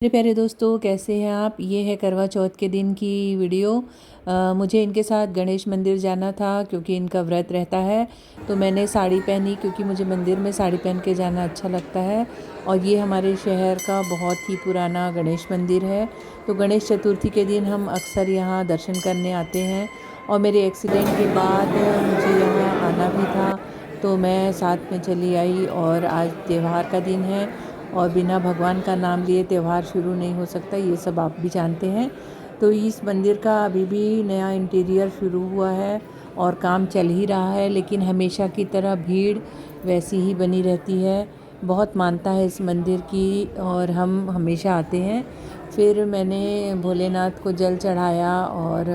मेरे प्यारे दोस्तों, कैसे हैं आप। ये है करवा चौथ के दिन की वीडियो। मुझे इनके साथ गणेश मंदिर जाना था क्योंकि इनका व्रत रहता है। तो मैंने साड़ी पहनी क्योंकि मुझे मंदिर में साड़ी पहन के जाना अच्छा लगता है। और ये हमारे शहर का बहुत ही पुराना गणेश मंदिर है। तो गणेश चतुर्थी के दिन हम अक्सर यहाँ दर्शन करने आते हैं। और मेरे एक्सीडेंट के बाद मुझे यहाँ आना भी था, तो मैं साथ में चली आई। और आज त्यौहार का दिन है और बिना भगवान का नाम लिए त्यौहार शुरू नहीं हो सकता, ये सब आप भी जानते हैं। तो इस मंदिर का अभी भी नया इंटीरियर शुरू हुआ है और काम चल ही रहा है, लेकिन हमेशा की तरह भीड़ वैसी ही बनी रहती है। बहुत मानता है इस मंदिर की और हम हमेशा आते हैं। फिर मैंने भोलेनाथ को जल चढ़ाया और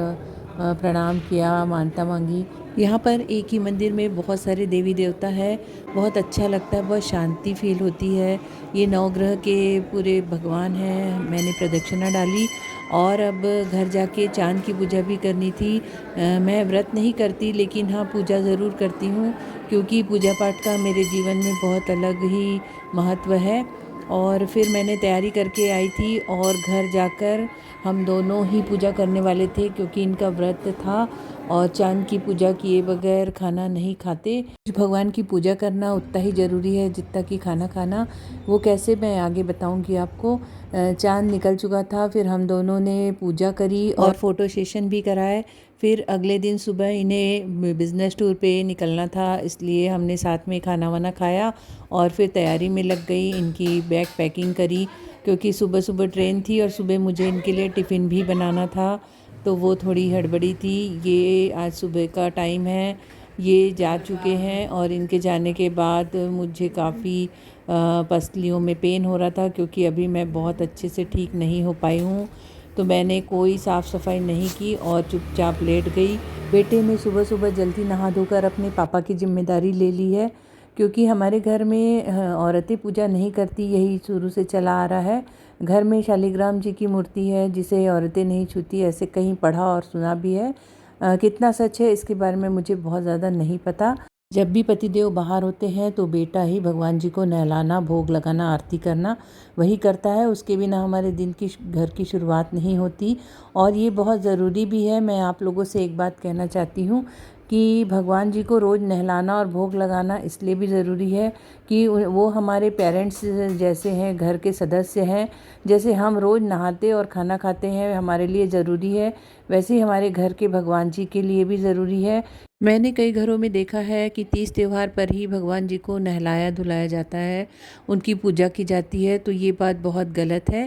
प्रणाम किया, मानता मांगी। यहाँ पर एक ही मंदिर में बहुत सारे देवी देवता है। बहुत अच्छा लगता है, बहुत शांति फील होती है। ये नवग्रह के पूरे भगवान हैं। मैंने प्रदक्षिणा डाली और अब घर जाके चांद की पूजा भी करनी थी। मैं व्रत नहीं करती, लेकिन हाँ पूजा ज़रूर करती हूँ क्योंकि पूजा पाठ का मेरे जीवन में बहुत अलग ही महत्व है। और फिर मैंने तैयारी करके आई थी और घर जाकर हम दोनों ही पूजा करने वाले थे क्योंकि इनका व्रत था और चांद की पूजा किए बगैर खाना नहीं खाते। भगवान की पूजा करना उतना ही ज़रूरी है जितना कि खाना खाना। वो कैसे, मैं आगे बताऊंगी आपको। चांद निकल चुका था, फिर हम दोनों ने पूजा करी और फ़ोटो सेशन भी कराए। फिर अगले दिन सुबह इन्हें बिज़नेस टूर पे निकलना था, इसलिए हमने साथ में खाना वाना खाया और फिर तैयारी में लग गई। इनकी बैग पैकिंग करी क्योंकि सुबह सुबह ट्रेन थी और सुबह मुझे इनके लिए टिफ़िन भी बनाना था, तो वो थोड़ी हड़बड़ी थी। ये आज सुबह का टाइम है, ये जा चुके हैं और इनके जाने के बाद मुझे काफ़ी पसलियों में पेन हो रहा था क्योंकि अभी मैं बहुत अच्छे से ठीक नहीं हो पाई हूँ। तो मैंने कोई साफ़ सफाई नहीं की और चुपचाप लेट गई। बेटे ने सुबह सुबह जल्दी नहा धोकर अपने पापा की जिम्मेदारी ले ली है क्योंकि हमारे घर में औरतें पूजा नहीं करती, यही शुरू से चला आ रहा है। घर में शालिग्राम जी की मूर्ति है जिसे औरतें नहीं छूती, ऐसे कहीं पढ़ा और सुना भी है। कितना सच है इसके बारे में मुझे बहुत ज़्यादा नहीं पता। जब भी पतिदेव बाहर होते हैं तो बेटा ही भगवान जी को नहलाना, भोग लगाना, आरती करना वही करता है। उसके बिना हमारे दिन की घर की शुरुआत नहीं होती और ये बहुत ज़रूरी भी है। मैं आप लोगों से एक बात कहना चाहती हूँ कि भगवान जी को रोज़ नहलाना और भोग लगाना इसलिए भी ज़रूरी है कि वो हमारे पेरेंट्स जैसे हैं, घर के सदस्य हैं। जैसे हम रोज़ नहाते और खाना खाते हैं हमारे लिए ज़रूरी है, वैसे ही हमारे घर के भगवान जी के लिए भी ज़रूरी है। मैंने कई घरों में देखा है कि तीज त्यौहार पर ही भगवान जी को नहलाया धुलाया जाता है, उनकी पूजा की जाती है, तो ये बात बहुत गलत है।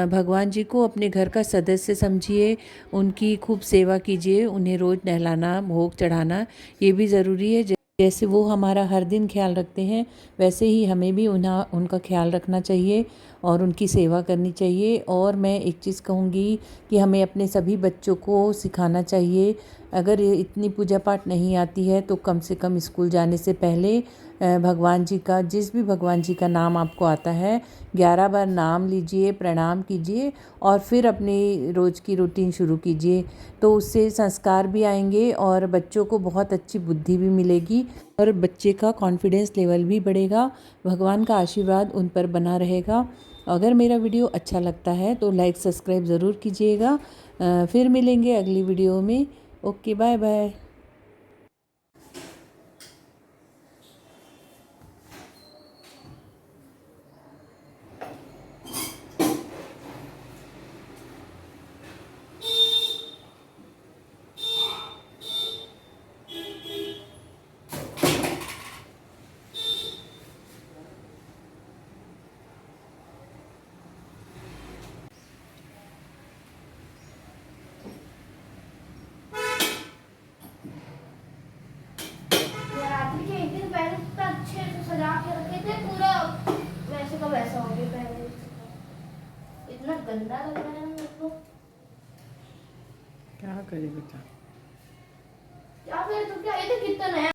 भगवान जी को अपने घर का सदस्य समझिए, उनकी खूब सेवा कीजिए, उन्हें रोज़ नहलाना, भोग चढ़ाना ये भी ज़रूरी है। जैसे वो हमारा हर दिन ख्याल रखते हैं वैसे ही हमें भी उनका ख्याल रखना चाहिए और उनकी सेवा करनी चाहिए। और मैं एक चीज़ कहूँगी कि हमें अपने सभी बच्चों को सिखाना चाहिए, अगर ये इतनी पूजा पाठ नहीं आती है तो कम से कम स्कूल जाने से पहले भगवान जी का, जिस भी भगवान जी का नाम आपको आता है 11 बार नाम लीजिए, प्रणाम कीजिए और फिर अपनी रोज़ की रूटीन शुरू कीजिए। तो उससे संस्कार भी आएंगे और बच्चों को बहुत अच्छी बुद्धि भी मिलेगी और बच्चे का कॉन्फिडेंस लेवल भी बढ़ेगा। भगवान का आशीर्वाद उन पर बना रहेगा। अगर मेरा वीडियो अच्छा लगता है तो लाइक सब्सक्राइब ज़रूर कीजिएगा। फिर मिलेंगे अगली वीडियो में। Okay, bye bye. नवरात्रि के एक दिन पहले तो अच्छे से सजा के रखे थे, पूरा वैसे का वैसा हो गया पहले। इतना गंदा लग रहा है मेरे को। क्या करे बेटा। या फिर तो क्या, ये तो कितना नया